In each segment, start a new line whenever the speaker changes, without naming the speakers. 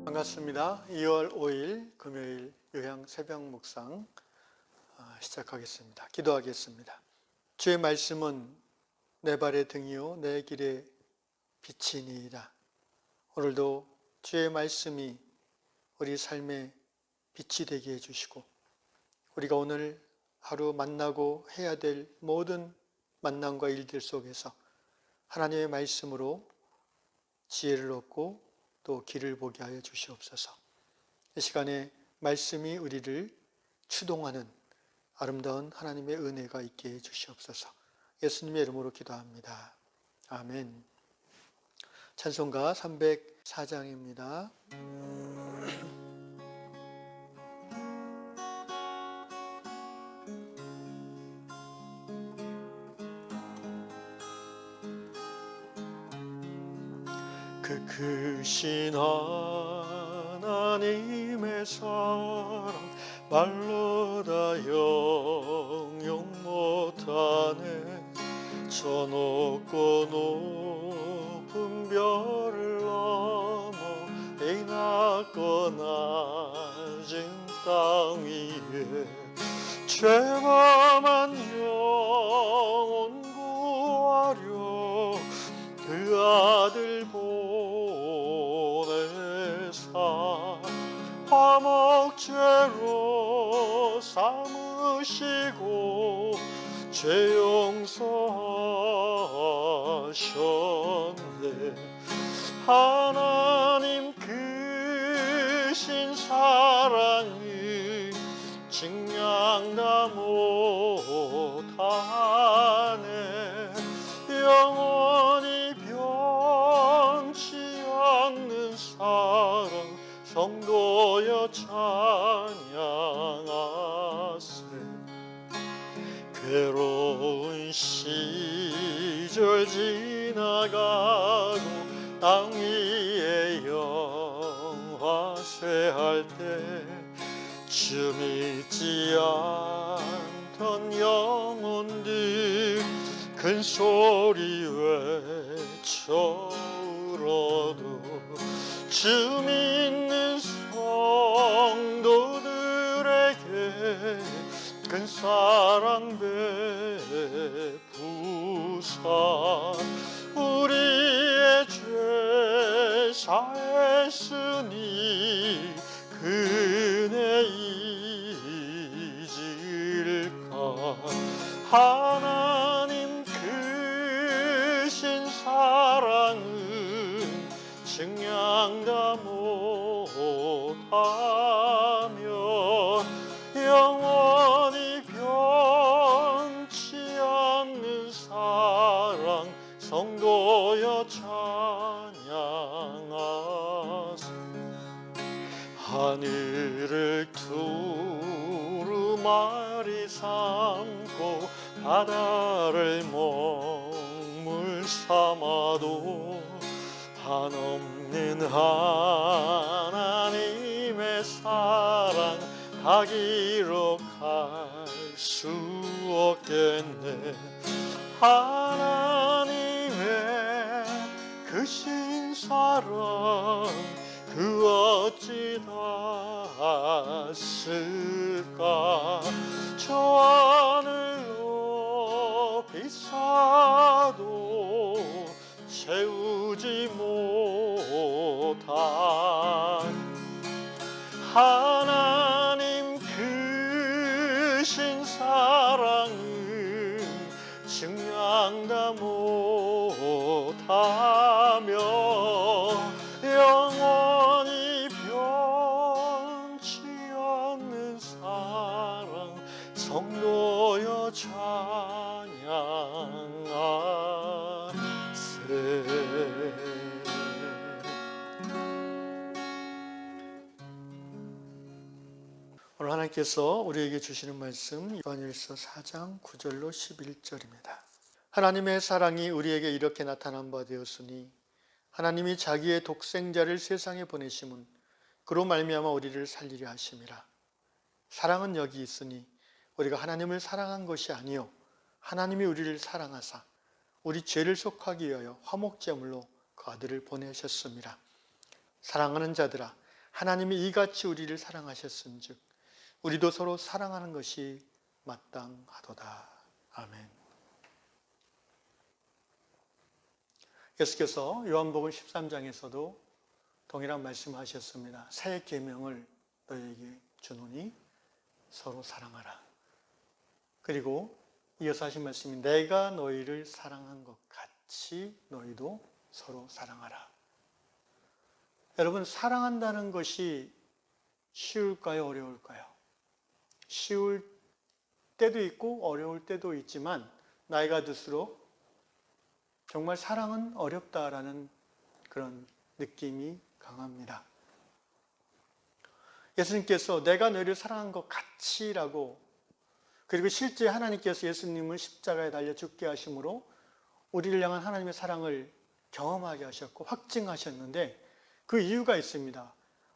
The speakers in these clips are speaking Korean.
반갑습니다. 2월 5일 금요일 요양 새벽 묵상 시작하겠습니다. 기도하겠습니다. 주의 말씀은 내 발의 등이요 내 길의 빛이니이다. 오늘도 주의 말씀이 우리 삶의 빛이 되게 해주시고 우리가 오늘 하루 만나고 해야 될 모든 만남과 일들 속에서 하나님의 말씀으로 지혜를 얻고 또 길을 보게 하여 주시옵소서. 이 시간에 말씀이 우리를 추동하는 아름다운 하나님의 은혜가 있게 해 주시옵소서. 예수님의 이름으로 기도합니다. 아멘. 찬송가 304장입니다. 그 크신 하나님의 사랑 말로 다 형용 못하네. 저 높고 높은 별을 넘어 이 낮고 낮은 땅 위에 죄범한 영혼 구하려 그 아들 보내사 화목제로 삼으시고 죄 용서하셨네. 하나님 크신 사랑을 증량 다 못하네. 영원히 변치 않는 사랑 성도여 찬양하세. 괴로운 시절 지나가고 땅 위에 영화쇠할 때 주 믿지 않던 영혼들 큰 소리 외쳐 울어도 주 믿는 성도들에게 큰 사랑 베푸사 우리의 죄 사했으니 그네 잊을까. 하나님 크신 사랑은 증량 다 못하며 영원히 변치 않는 사랑 성도여 찬양하세. 하늘을 두루마리 삼고 바다를 먹물 삼아도 한없는 하나님의 사랑 다 기록할 수 없겠네. 하나님의 크신 사랑 그 어찌 닿았을까. 저 하늘 높이 쌓아도 채우지 못한 하나님 크신 사랑은 증량 다 못하며 영원히 변치 않는 사랑 성도여 찬양하세. 오늘 하나님께서 우리에게 주시는 말씀 요한일서 4장 9절로 11절입니다. 하나님의 사랑이 우리에게 이렇게 나타난 바 되었으니 하나님이 자기의 독생자를 세상에 보내심은 그로 말미암아 우리를 살리려 하심이라. 사랑은 여기 있으니 우리가 하나님을 사랑한 것이 아니요 하나님이 우리를 사랑하사 우리 죄를 속하기 위하여 화목제물로 그 아들을 보내셨습니다. 사랑하는 자들아, 하나님이 이같이 우리를 사랑하셨은즉 우리도 서로 사랑하는 것이 마땅하도다. 아멘. 예수께서 요한복음 13장에서도 동일한 말씀하셨습니다. 새 계명을 너희에게 주노니 서로 사랑하라. 그리고 이어서 하신 말씀이 내가 너희를 사랑한 것 같이 너희도 서로 사랑하라. 여러분, 사랑한다는 것이 쉬울까요? 어려울까요? 쉬울 때도 있고 어려울 때도 있지만 나이가 들수록 정말 사랑은 어렵다라는 그런 느낌이 강합니다. 예수님께서 내가 너희를 사랑한 것 같이라고, 그리고 실제 하나님께서 예수님을 십자가에 달려 죽게 하심으로 우리를 향한 하나님의 사랑을 경험하게 하셨고 확증하셨는데 그 이유가 있습니다.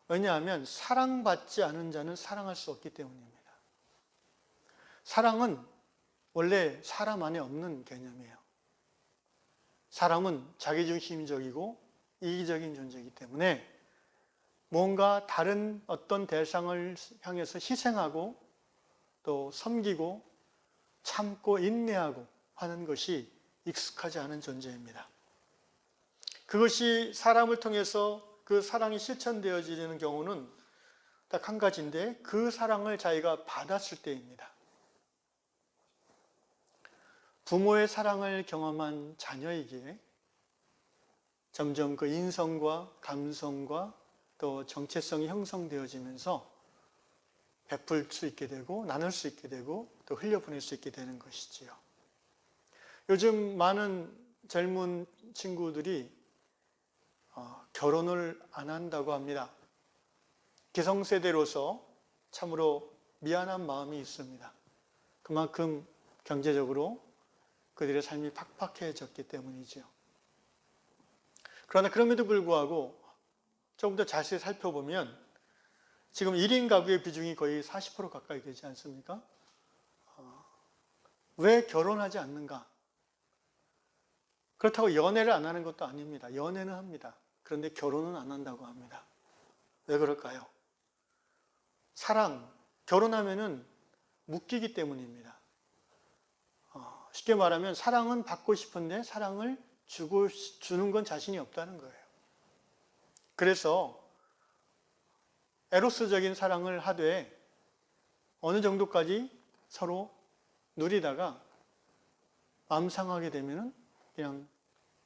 왜냐하면 사랑받지 않은 자는 사랑할 수 없기 때문입니다. 사랑은 원래 사람 안에 없는 개념이에요. 사람은 자기중심적이고 이기적인 존재이기 때문에 뭔가 다른 어떤 대상을 향해서 희생하고 또 섬기고 참고 인내하고 하는 것이 익숙하지 않은 존재입니다. 그것이 사람을 통해서 그 사랑이 실천되어지는 경우는 딱 한 가지인데 그 사랑을 자기가 받았을 때입니다. 부모의 사랑을 경험한 자녀에게 점점 그 인성과 감성과 또 정체성이 형성되어지면서 베풀 수 있게 되고 나눌 수 있게 되고 또 흘려보낼 수 있게 되는 것이지요. 요즘 많은 젊은 친구들이 결혼을 안 한다고 합니다. 기성세대로서 참으로 미안한 마음이 있습니다. 그만큼 경제적으로 그들의 삶이 팍팍해졌기 때문이죠. 그러나 그럼에도 불구하고 조금 더 자세히 살펴보면 지금 1인 가구의 비중이 거의 40% 가까이 되지 않습니까? 왜 결혼하지 않는가? 그렇다고 연애를 안 하는 것도 아닙니다. 연애는 합니다. 그런데 결혼은 안 한다고 합니다. 왜 그럴까요? 사랑, 결혼하면은 묶이기 때문입니다. 쉽게 말하면 사랑은 받고 싶은데 사랑을 주는 건 자신이 없다는 거예요. 그래서 에로스적인 사랑을 하되 어느 정도까지 서로 누리다가 마음 상하게 되면 그냥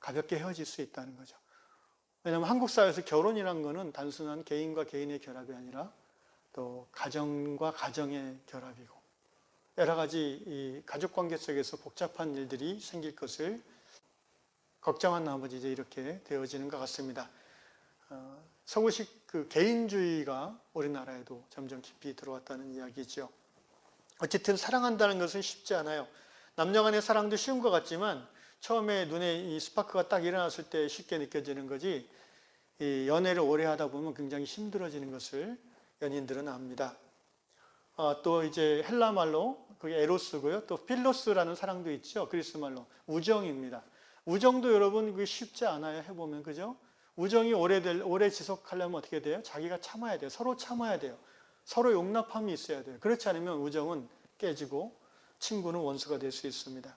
가볍게 헤어질 수 있다는 거죠. 왜냐하면 한국 사회에서 결혼이란 거는 단순한 개인과 개인의 결합이 아니라 또 가정과 가정의 결합이고 여러 가지 이 가족관계 속에서 복잡한 일들이 생길 것을 걱정한 나머지 이제 이렇게 되어지는 것 같습니다. 서구식 그 개인주의가 우리나라에도 점점 깊이 들어왔다는 이야기죠. 어쨌든 사랑한다는 것은 쉽지 않아요. 남녀 간의 사랑도 쉬운 것 같지만 처음에 눈에 이 스파크가 딱 일어났을 때 쉽게 느껴지는 거지 이 연애를 오래 하다 보면 굉장히 힘들어지는 것을 연인들은 압니다. 또 이제 헬라 말로 그게 에로스고요. 또 필로스라는 사랑도 있죠. 그리스 말로 우정입니다. 우정도 여러분 그게 쉽지 않아요. 해보면 그죠? 우정이 오래 지속하려면 어떻게 돼요? 자기가 참아야 돼요. 서로 참아야 돼요. 서로 용납함이 있어야 돼요. 그렇지 않으면 우정은 깨지고 친구는 원수가 될 수 있습니다.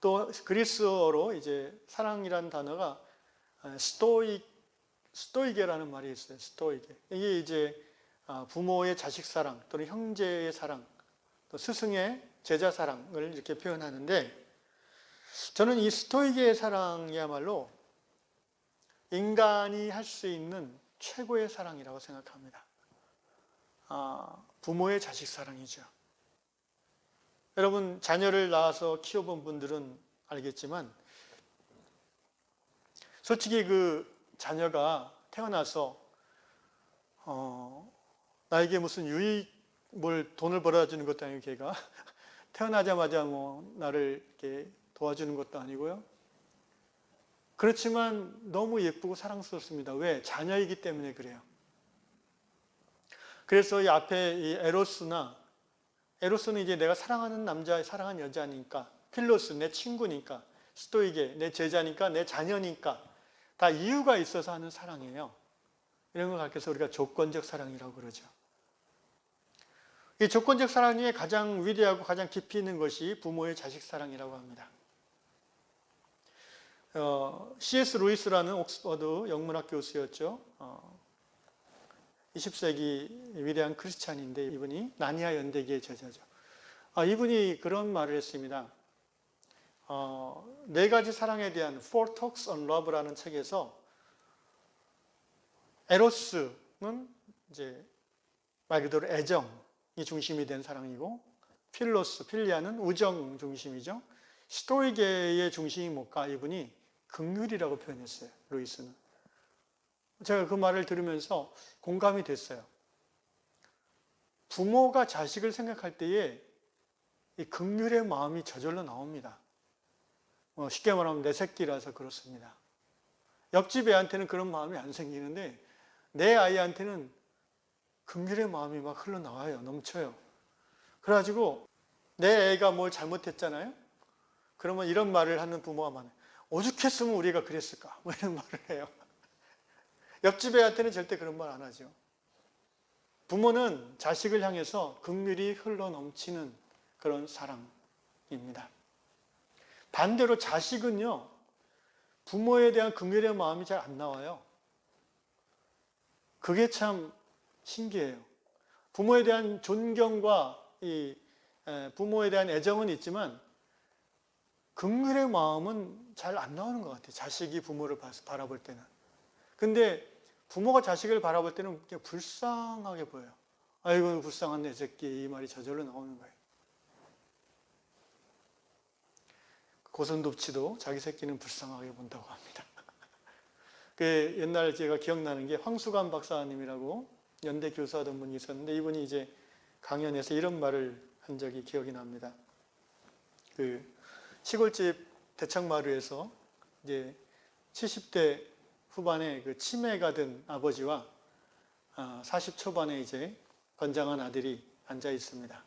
또 그리스어로 이제 사랑이라는 단어가 스토이게라는 말이 있어요. 스토이게. 이게 이제 부모의 자식 사랑 또는 형제의 사랑, 또 스승의 제자 사랑을 이렇게 표현하는데 저는 이 스토이게의 사랑이야말로 인간이 할 수 있는 최고의 사랑이라고 생각합니다. 부모의 자식 사랑이죠. 여러분 자녀를 낳아서 키워본 분들은 알겠지만 솔직히 그 자녀가 태어나서 나에게 무슨 돈을 벌어다 주는 것도 아니고 걔가 태어나자마자 뭐 나를 이렇게 도와주는 것도 아니고요. 그렇지만 너무 예쁘고 사랑스럽습니다. 왜? 자녀이기 때문에 그래요. 그래서 이 앞에 이 에로스는 이제 내가 사랑하는 남자, 사랑하는 여자니까, 필로스 내 친구니까, 스토이게 내 제자니까, 내 자녀니까 다 이유가 있어서 하는 사랑이에요. 이런 걸 가르쳐서 우리가 조건적 사랑이라고 그러죠. 이 조건적 사랑 중에 가장 위대하고 가장 깊이 있는 것이 부모의 자식 사랑이라고 합니다. C.S. 루이스라는 옥스퍼드 영문학 교수였죠. 20세기 위대한 크리스찬인데 이분이 나니아 연대기의 저자죠. 이분이 그런 말을 했습니다. 네 가지 사랑에 대한 Four Talks on Love라는 책에서 에로스는 이제 말 그대로 애정이 중심이 된 사랑이고 필리아는 우정 중심이죠. 스토이계의 중심이 뭘까? 이분이 긍휼이라고 표현했어요. 루이스는. 제가 그 말을 들으면서 공감이 됐어요. 부모가 자식을 생각할 때에 이 긍휼의 마음이 저절로 나옵니다. 쉽게 말하면 내 새끼라서 그렇습니다. 옆집 애한테는 그런 마음이 안 생기는데 내 아이한테는 긍휼의 마음이 막 흘러나와요. 넘쳐요. 그래가지고 내 애가 뭘 잘못했잖아요. 그러면 이런 말을 하는 부모가 많아요. 오죽했으면 우리가 그랬을까? 뭐 이런 말을 해요. 옆집 애한테는 절대 그런 말 안 하죠. 부모는 자식을 향해서 긍휼이 흘러넘치는 그런 사랑입니다. 반대로 자식은요, 부모에 대한 긍휼의 마음이 잘 안 나와요. 그게 참 신기해요. 부모에 대한 존경과 부모에 대한 애정은 있지만 긍휼의 마음은 잘 안 나오는 것 같아요. 자식이 부모를 바라볼 때는. 근데 부모가 자식을 바라볼 때는 그냥 불쌍하게 보여요. 아이고 불쌍한 내 새끼, 이 말이 저절로 나오는 거예요. 고선덥지도 자기 새끼는 불쌍하게 본다고 합니다. 그 옛날 제가 기억나는 게 황수관 박사님이라고 연대 교수하던 분이 있었는데 이분이 이제 강연에서 이런 말을 한 적이 기억이 납니다. 그 시골집 대청마루에서 이제 70대 후반에 그 치매가 든 아버지와 40 초반에 이제 건장한 아들이 앉아 있습니다.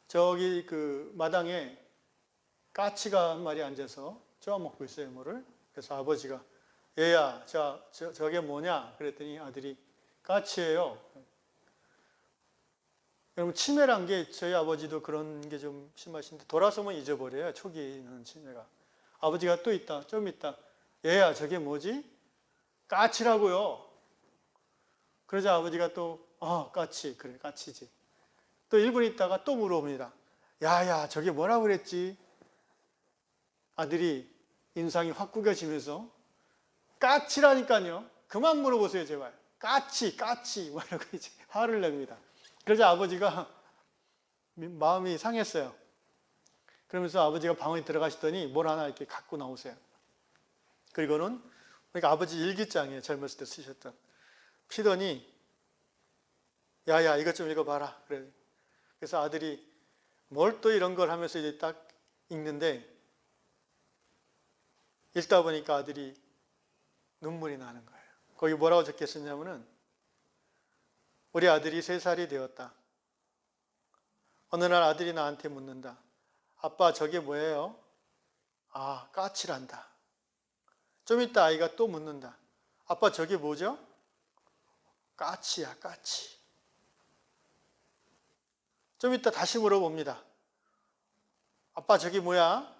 저기 그 마당에 까치가 한 마리 앉아서 쪼아먹고 있어요, 뭐를. 그래서 아버지가 얘야, 저게 뭐냐? 그랬더니 아들이 까치예요. 여러분 치매란 게 저희 아버지도 그런 게 좀 심하신데 돌아서면 잊어버려요. 초기는 치매가. 아버지가 또 있다, 좀 있다. 얘야, 저게 뭐지? 까치라고요. 그러자 아버지가 또 까치. 그래, 까치지. 또 1분 있다가 또 물어봅니다. 야야, 저게 뭐라고 그랬지? 아들이 인상이 확 구겨지면서 까치라니까요. 그만 물어보세요, 제발. 까치. 뭐 이러고 이제 화를 냅니다. 그러자 아버지가 마음이 상했어요. 그러면서 아버지가 방에 들어가시더니 뭘 하나 이렇게 갖고 나오세요. 그리고는 그러니까 아버지 일기장에 젊었을 때 쓰셨던 피더니 야야 이것 좀 읽어봐라. 그래. 그래서 아들이 뭘 또 이런 걸 하면서 이제 딱 읽는데 읽다 보니까 아들이 눈물이 나는 거예요. 거기 뭐라고 적혔었냐면은 우리 아들이 3살이 되었다. 어느 날 아들이 나한테 묻는다. 아빠 저게 뭐예요? 까치란다. 좀 이따 아이가 또 묻는다. 아빠 저게 뭐죠? 까치야, 까치. 좀 이따 다시 물어봅니다. 아빠 저게 뭐야?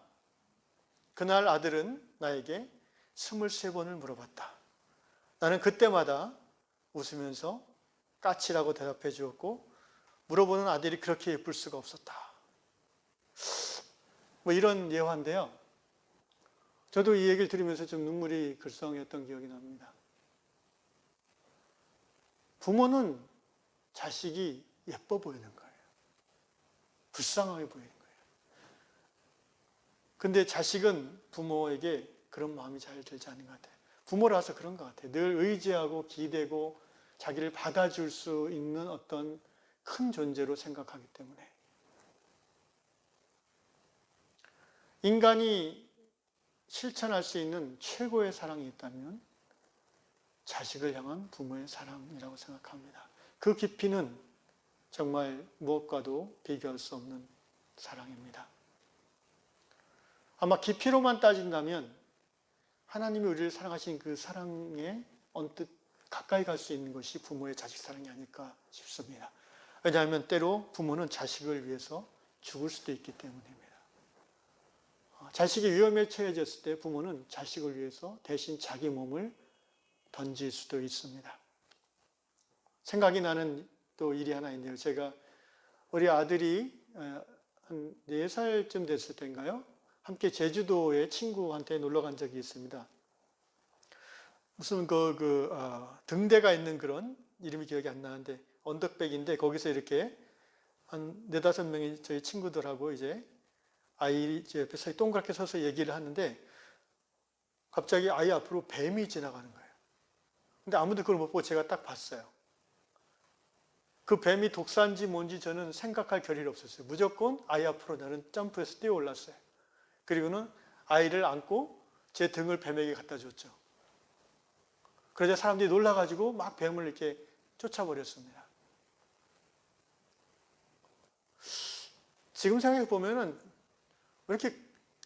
그날 아들은 나에게 23번을 물어봤다. 나는 그때마다 웃으면서 까치라고 대답해 주었고 물어보는 아들이 그렇게 예쁠 수가 없었다. 뭐 이런 예화인데요. 저도 이 얘기를 들으면서 좀 눈물이 글썽였던 기억이 납니다. 부모는 자식이 예뻐 보이는 거예요. 불쌍하게 보이는 거예요. 근데 자식은 부모에게 그런 마음이 잘 들지 않는 것 같아요. 부모라서 그런 것 같아요. 늘 의지하고 기대고 자기를 받아줄 수 있는 어떤 큰 존재로 생각하기 때문에. 인간이 실천할 수 있는 최고의 사랑이 있다면 자식을 향한 부모의 사랑이라고 생각합니다. 그 깊이는 정말 무엇과도 비교할 수 없는 사랑입니다. 아마 깊이로만 따진다면 하나님이 우리를 사랑하신 그 사랑의 언뜻 가까이 갈 수 있는 것이 부모의 자식 사랑이 아닐까 싶습니다. 왜냐하면 때로 부모는 자식을 위해서 죽을 수도 있기 때문입니다. 자식이 위험에 처해졌을 때 부모는 자식을 위해서 대신 자기 몸을 던질 수도 있습니다. 생각이 나는 또 일이 하나 있네요. 제가 우리 아들이 한 4살쯤 됐을 때인가요? 함께 제주도에 친구한테 놀러 간 적이 있습니다. 무슨 등대가 있는 그런 이름이 기억이 안 나는데 언덕백인데 거기서 이렇게 한 4, 5명이 저희 친구들하고 이제 아이 옆에 동그랗게 서서 얘기를 하는데 갑자기 아이 앞으로 뱀이 지나가는 거예요. 근데 아무도 그걸 못 보고 제가 딱 봤어요. 그 뱀이 독사인지 뭔지 저는 생각할 겨를이 없었어요. 무조건 아이 앞으로 나는 점프해서 뛰어 올랐어요. 그리고는 아이를 안고 제 등을 뱀에게 갖다 줬죠. 그러자 사람들이 놀라가지고 막 뱀을 이렇게 쫓아버렸습니다. 지금 생각해 보면은 왜 이렇게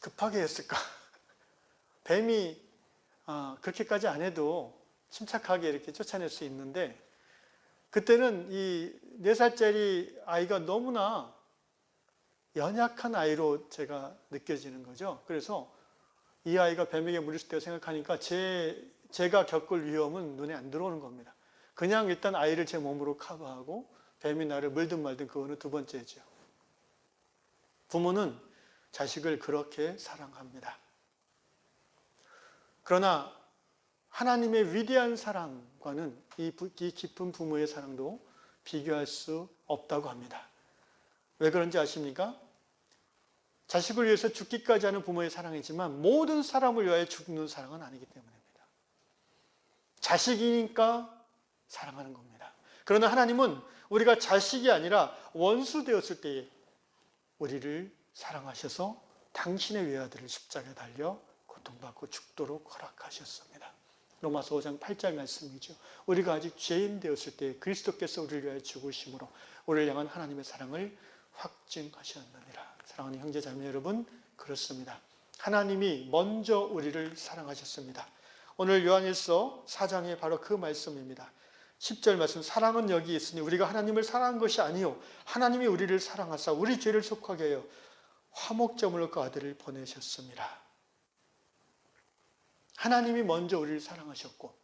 급하게 했을까? 뱀이 그렇게까지 안 해도 침착하게 이렇게 쫓아낼 수 있는데 그때는 이 4살짜리 아이가 너무나 연약한 아이로 제가 느껴지는 거죠. 그래서 이 아이가 뱀에게 물렸을 때 생각하니까 제가 겪을 위험은 눈에 안 들어오는 겁니다. 그냥 일단 아이를 제 몸으로 커버하고 뱀이 나를 물든 말든 그거는 두 번째죠. 부모는 자식을 그렇게 사랑합니다. 그러나 하나님의 위대한 사랑과는 이 깊은 부모의 사랑도 비교할 수 없다고 합니다. 왜 그런지 아십니까? 자식을 위해서 죽기까지 하는 부모의 사랑이지만 모든 사람을 위하여 죽는 사랑은 아니기 때문입니다. 자식이니까 사랑하는 겁니다. 그러나 하나님은 우리가 자식이 아니라 원수 되었을 때에 우리를 사랑하셔서 당신의 외아들을 십자가에 달려 고통받고 죽도록 허락하셨습니다. 로마서 5장 8절 말씀이죠. 우리가 아직 죄인 되었을 때 그리스도께서 우리를 위하여 죽으심으로 우리를 향한 하나님의 사랑을 확증하셨느니라. 사랑하는 형제자매 여러분, 그렇습니다. 하나님이 먼저 우리를 사랑하셨습니다. 오늘 요한일서 4장에 바로 그 말씀입니다. 10절 말씀, 사랑은 여기 있으니 우리가 하나님을 사랑한 것이 아니요 하나님이 우리를 사랑하사 우리 죄를 속하게 하여 화목제물로 그 아들을 보내셨습니다. 하나님이 먼저 우리를 사랑하셨고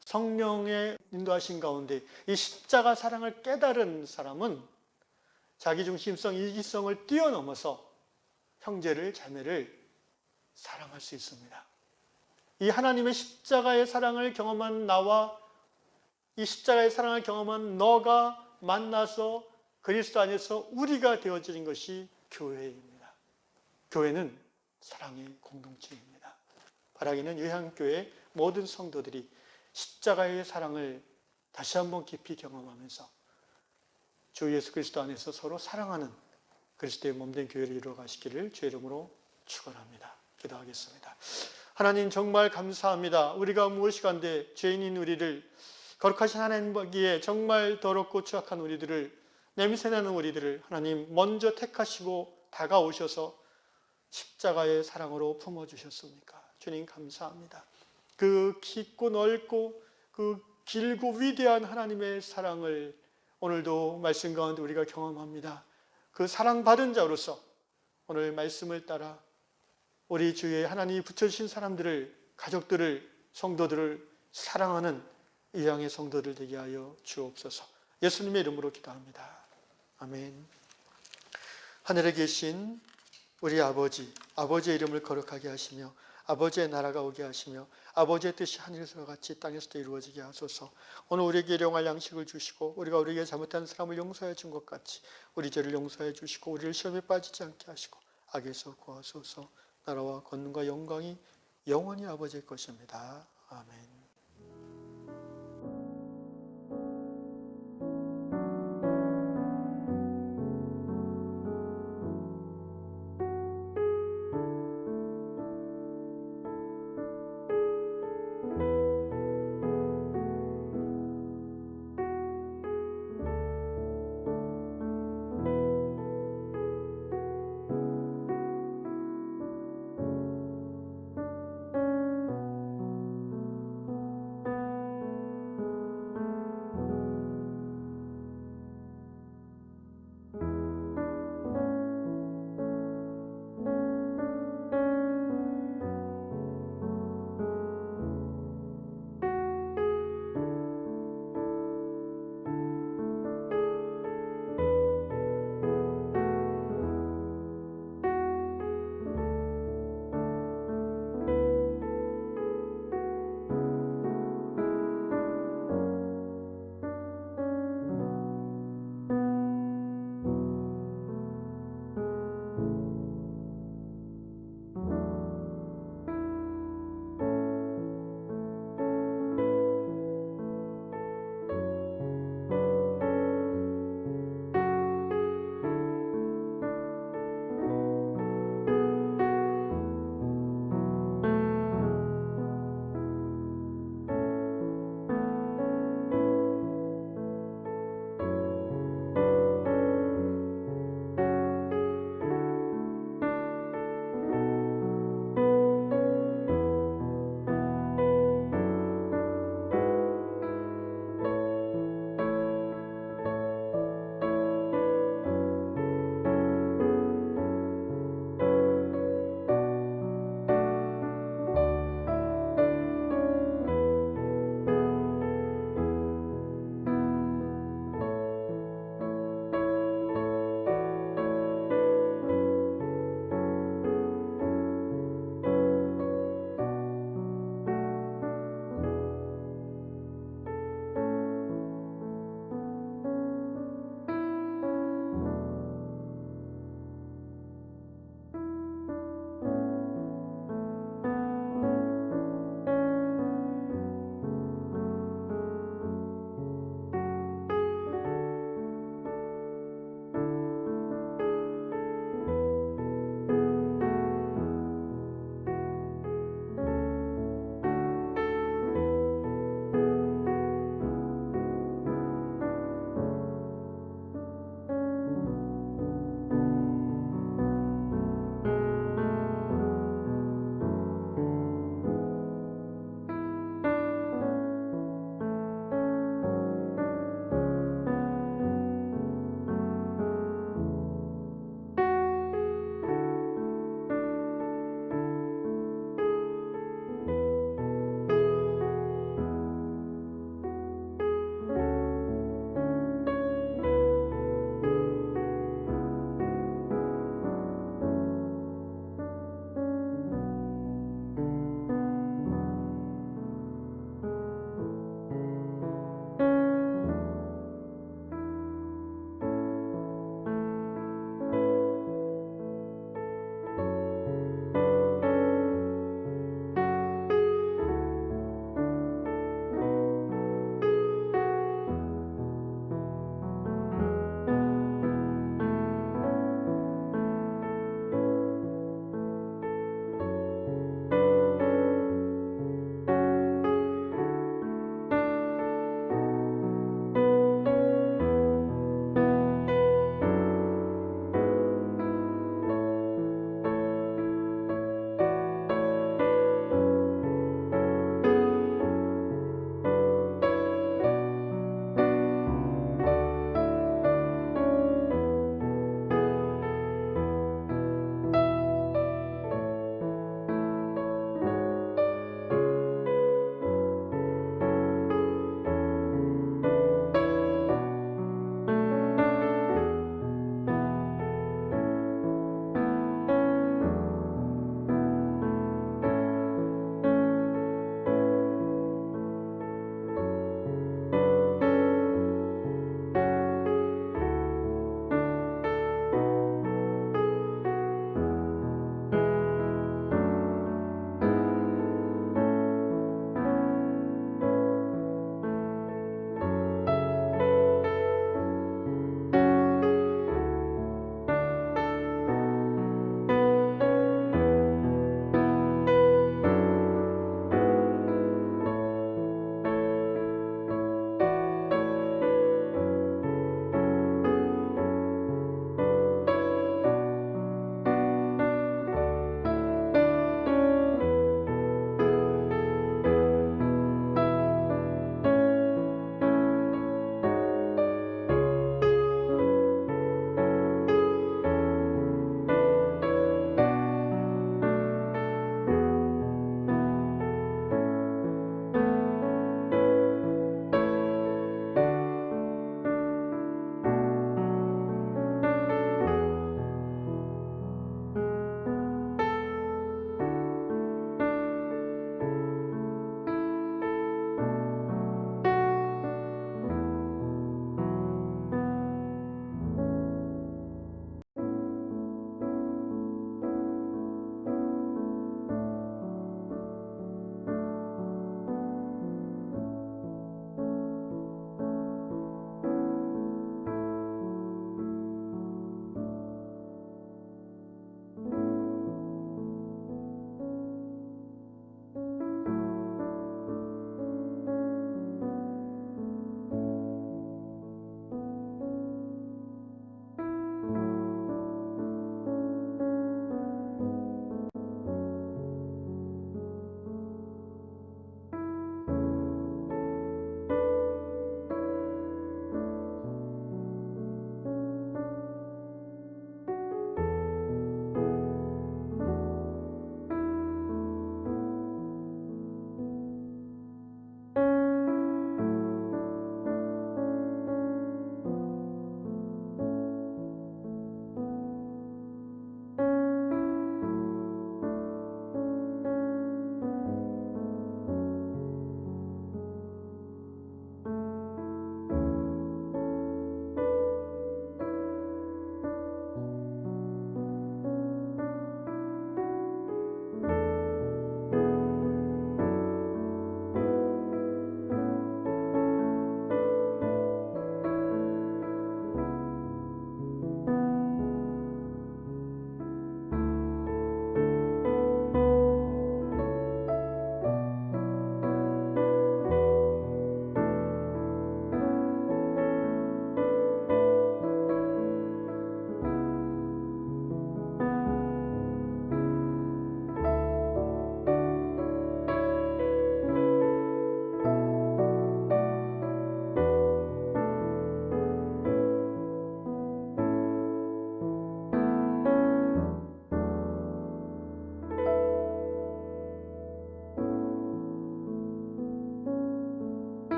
성령의 인도하신 가운데 이 십자가 사랑을 깨달은 사람은 자기중심성, 이기성을 뛰어넘어서 형제를, 자매를 사랑할 수 있습니다. 이 하나님의 십자가의 사랑을 경험한 나와 이 십자가의 사랑을 경험한 너가 만나서 그리스도 안에서 우리가 되어지는 것이 교회입니다. 교회는 사랑의 공동체입니다. 바라기는 요한교회 모든 성도들이 십자가의 사랑을 다시 한번 깊이 경험하면서 주 예수 그리스도 안에서 서로 사랑하는 그리스도의 몸된 교회를 이루어 가시기를 주의 이름으로 축원합니다. 기도하겠습니다. 하나님 정말 감사합니다. 우리가 무엇이간데 죄인인 우리를 거룩하신 하나님 보기에 정말 더럽고 추악한 우리들을 냄새나는 우리들을 하나님 먼저 택하시고 다가오셔서 십자가의 사랑으로 품어주셨습니까? 주님 감사합니다. 그 깊고 넓고 그 길고 위대한 하나님의 사랑을 오늘도 말씀 가운데 우리가 경험합니다. 그 사랑받은 자로서 오늘 말씀을 따라 우리 주위에 하나님이 붙여주신 사람들을, 가족들을, 성도들을 사랑하는 이 양의 성도들 되게 하여 주옵소서. 예수님의 이름으로 기도합니다. 아멘. 하늘에 계신 우리 아버지의 이름을 거룩하게 하시며 아버지의 나라가 오게 하시며 아버지의 뜻이 하늘에서와 같이 땅에서도 이루어지게 하소서. 오늘 우리에게 일용할 양식을 주시고 우리가 우리에게 잘못한 사람을 용서해 준 것 같이 우리 죄를 용서해 주시고 우리를 시험에 빠지지 않게 하시고 악에서 구하소서. 나라와 권능과 영광이 영원히 아버지의 것입니다. 아멘.